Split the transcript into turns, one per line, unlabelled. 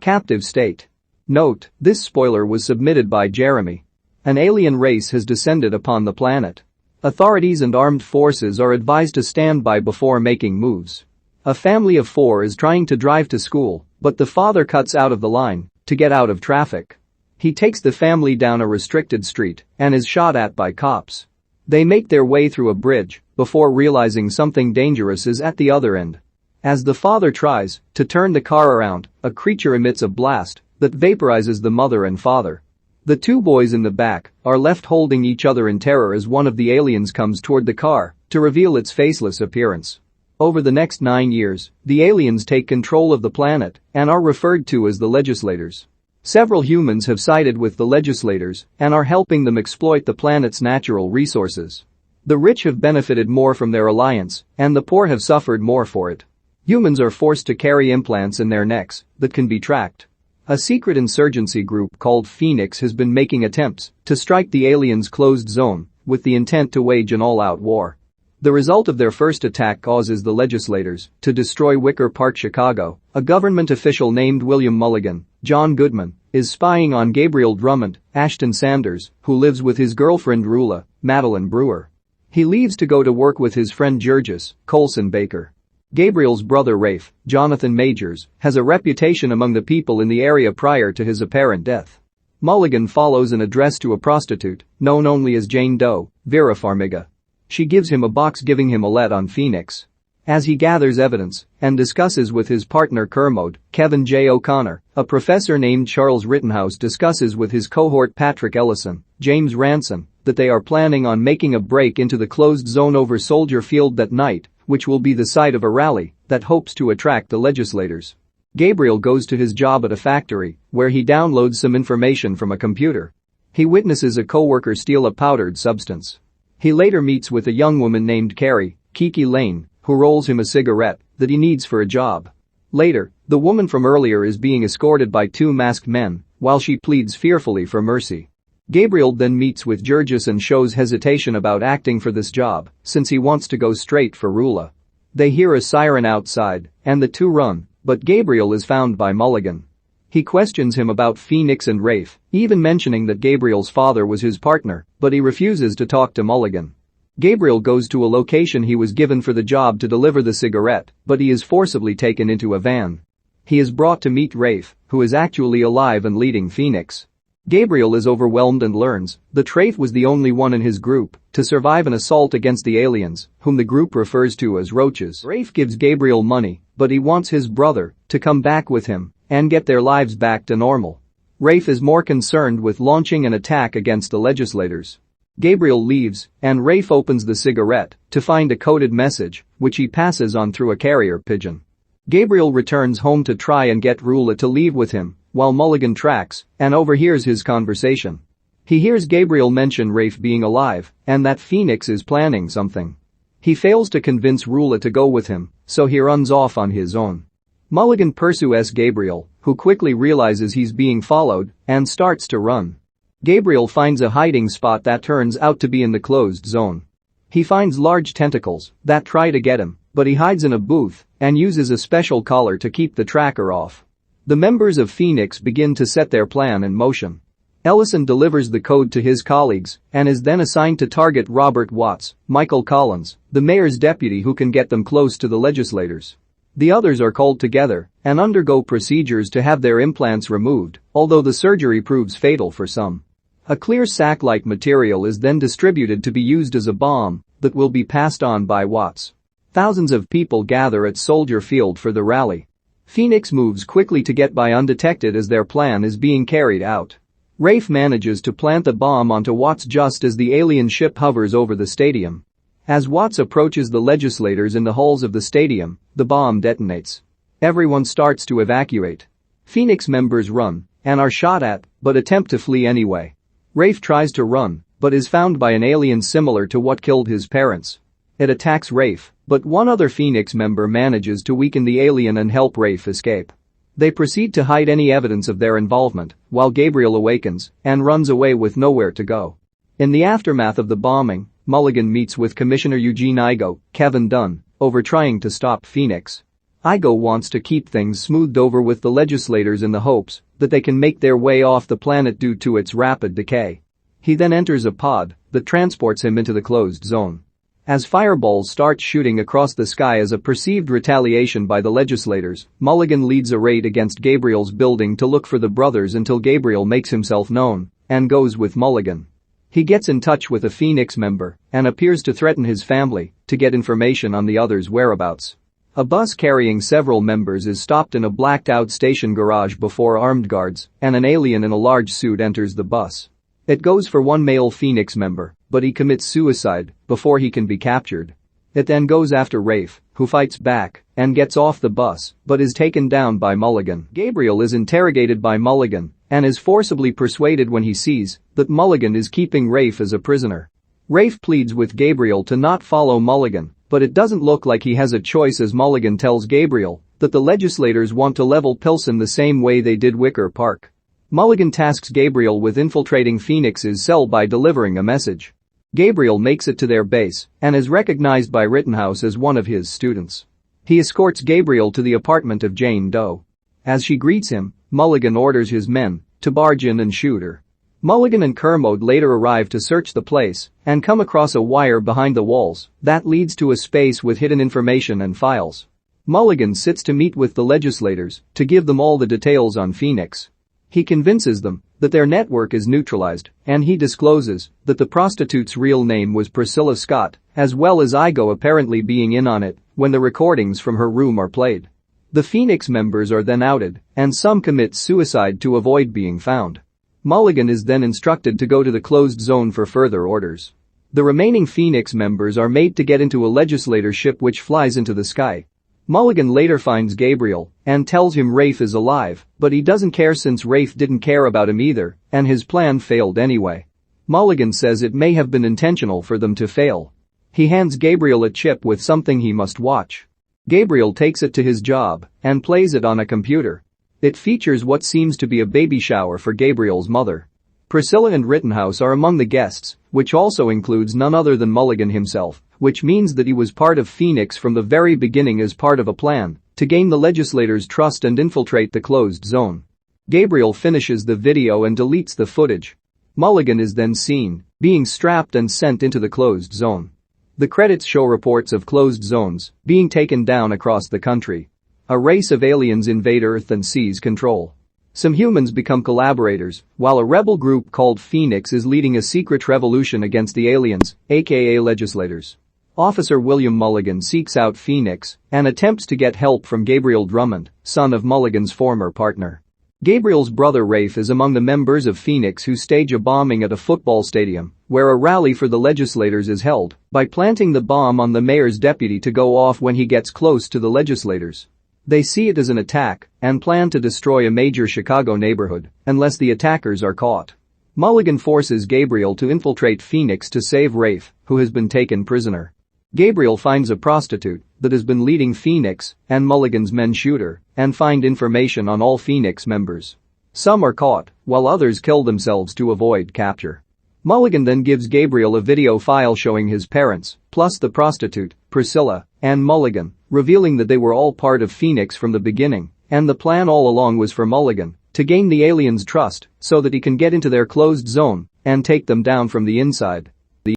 Captive state. Note, this spoiler was submitted by Jeremy. An alien race has descended upon the planet. Authorities and armed forces are advised to stand by before making moves. A family of 4 is trying to drive to school, but the father cuts out of the line to get out of traffic. He takes the family down a restricted street and is shot at by cops. They make their way through a bridge before realizing something dangerous is at the other end. As the father tries to turn the car around, a creature emits a blast that vaporizes the mother and father. The 2 boys in the back are left holding each other in terror as one of the aliens comes toward the car to reveal its faceless appearance. Over the next 9 years, the aliens take control of the planet and are referred to as the legislators. Several humans have sided with the legislators and are helping them exploit the planet's natural resources. The rich have benefited more from their alliance, and the poor have suffered more for it. Humans are forced to carry implants in their necks that can be tracked. A secret insurgency group called Phoenix has been making attempts to strike the aliens' closed zone with the intent to wage an all-out war. The result of their first attack causes the legislators to destroy Wicker Park, Chicago. A government official named William Mulligan, John Goodman, is spying on Gabriel Drummond, Ashton Sanders, who lives with his girlfriend Rula, Madeline Brewer. He leaves to go to work with his friend Georges, Colson Baker. Gabriel's brother Rafe, Jonathan Majors, has a reputation among the people in the area prior to his apparent death. Mulligan follows an address to a prostitute, known only as Jane Doe, Vera Farmiga. She gives him a box giving him a lead on Phoenix. As he gathers evidence and discusses with his partner Kermode, Kevin J. O'Connor, a professor named Charles Rittenhouse discusses with his cohort Patrick Ellison, James Ransone, that they are planning on making a break into the closed zone over Soldier Field that night, which will be the site of a rally that hopes to attract the legislators. Gabriel goes to his job at a factory, where he downloads some information from a computer. He witnesses a coworker steal a powdered substance. He later meets with a young woman named Carrie, Kiki Lane, who rolls him a cigarette that he needs for a job. Later, the woman from earlier is being escorted by 2 masked men while she pleads fearfully for mercy. Gabriel then meets with Georges and shows hesitation about acting for this job since he wants to go straight for Rula. They hear a siren outside and the 2 run, but Gabriel is found by Mulligan. He questions him about Phoenix and Rafe, even mentioning that Gabriel's father was his partner, but he refuses to talk to Mulligan. Gabriel goes to a location he was given for the job to deliver the cigarette, but he is forcibly taken into a van. He is brought to meet Rafe, who is actually alive and leading Phoenix. Gabriel is overwhelmed and learns that Rafe was the only one in his group to survive an assault against the aliens, whom the group refers to as roaches. Rafe gives Gabriel money, but he wants his brother to come back with him and get their lives back to normal. Rafe is more concerned with launching an attack against the legislators. Gabriel leaves, and Rafe opens the cigarette to find a coded message, which he passes on through a carrier pigeon. Gabriel returns home to try and get Rula to leave with him, while Mulligan tracks and overhears his conversation. He hears Gabriel mention Rafe being alive and that Phoenix is planning something. He fails to convince Rula to go with him, so he runs off on his own. Mulligan pursues Gabriel, who quickly realizes he's being followed and starts to run. Gabriel finds a hiding spot that turns out to be in the closed zone. He finds large tentacles that try to get him, but he hides in a booth and uses a special collar to keep the tracker off. The members of Phoenix begin to set their plan in motion. Ellison delivers the code to his colleagues and is then assigned to target Robert Watts, Michael Collins, the mayor's deputy who can get them close to the legislators. The others are called together and undergo procedures to have their implants removed, although the surgery proves fatal for some. A clear sack-like material is then distributed to be used as a bomb that will be passed on by Watts. Thousands of people gather at Soldier Field for the rally. Phoenix moves quickly to get by undetected as their plan is being carried out. Rafe manages to plant the bomb onto Watts just as the alien ship hovers over the stadium. As Watts approaches the legislators in the halls of the stadium, the bomb detonates. Everyone starts to evacuate. Phoenix members run and are shot at, but attempt to flee anyway. Rafe tries to run, but is found by an alien similar to what killed his parents. It attacks Rafe, but one other Phoenix member manages to weaken the alien and help Rafe escape. They proceed to hide any evidence of their involvement, while Gabriel awakens and runs away with nowhere to go. In the aftermath of the bombing, Mulligan meets with Commissioner Eugene Igo, Kevin Dunn, over trying to stop Phoenix. Igo wants to keep things smoothed over with the legislators in the hopes that they can make their way off the planet due to its rapid decay. He then enters a pod that transports him into the closed zone. As fireballs start shooting across the sky as a perceived retaliation by the legislators, Mulligan leads a raid against Gabriel's building to look for the brothers until Gabriel makes himself known and goes with Mulligan. He gets in touch with a Phoenix member and appears to threaten his family to get information on the others' whereabouts. A bus carrying several members is stopped in a blacked-out station garage before armed guards, and an alien in a large suit enters the bus. It goes for one male Phoenix member, but he commits suicide before he can be captured. It then goes after Rafe, who fights back and gets off the bus but is taken down by Mulligan. Gabriel is interrogated by Mulligan and is forcibly persuaded when he sees that Mulligan is keeping Rafe as a prisoner. Rafe pleads with Gabriel to not follow Mulligan, but it doesn't look like he has a choice as Mulligan tells Gabriel that the legislators want to level Pilsen the same way they did Wicker Park. Mulligan tasks Gabriel with infiltrating Phoenix's cell by delivering a message. Gabriel makes it to their base and is recognized by Rittenhouse as one of his students. He escorts Gabriel to the apartment of Jane Doe. As she greets him, Mulligan orders his men to barge in and shoot her. Mulligan and Kermode later arrive to search the place and come across a wire behind the walls that leads to a space with hidden information and files. Mulligan sits to meet with the legislators to give them all the details on Phoenix. He convinces them that their network is neutralized, and he discloses that the prostitute's real name was Priscilla Scott, as well as Igo apparently being in on it when the recordings from her room are played. The Phoenix members are then outed, and some commit suicide to avoid being found. Mulligan is then instructed to go to the closed zone for further orders. The remaining Phoenix members are made to get into a legislator ship which flies into the sky. Mulligan later finds Gabriel and tells him Rafe is alive, but he doesn't care since Rafe didn't care about him either, and his plan failed anyway. Mulligan says it may have been intentional for them to fail. He hands Gabriel a chip with something he must watch. Gabriel takes it to his job and plays it on a computer. It features what seems to be a baby shower for Gabriel's mother. Priscilla and Rittenhouse are among the guests, which also includes none other than Mulligan himself, which means that he was part of Phoenix from the very beginning as part of a plan to gain the legislators' trust and infiltrate the closed zone. Gabriel finishes the video and deletes the footage. Mulligan is then seen being strapped and sent into the closed zone. The credits show reports of closed zones being taken down across the country. A race of aliens invade Earth and seize control. Some humans become collaborators, while a rebel group called Phoenix is leading a secret revolution against the aliens, aka legislators. Officer William Mulligan seeks out Phoenix and attempts to get help from Gabriel Drummond, son of Mulligan's former partner. Gabriel's brother Rafe is among the members of Phoenix who stage a bombing at a football stadium, where a rally for the legislators is held, by planting the bomb on the mayor's deputy to go off when he gets close to the legislators. They see it as an attack and plan to destroy a major Chicago neighborhood unless the attackers are caught. Mulligan forces Gabriel to infiltrate Phoenix to save Rafe, who has been taken prisoner. Gabriel finds a prostitute that has been leading Phoenix and Mulligan's men shoot her and find information on all Phoenix members. Some are caught, while others kill themselves to avoid capture. Mulligan then gives Gabriel a video file showing his parents, plus the prostitute, Priscilla, and Mulligan, revealing that they were all part of Phoenix from the beginning, and the plan all along was for Mulligan to gain the aliens' trust so that he can get into their closed zone and take them down from the inside.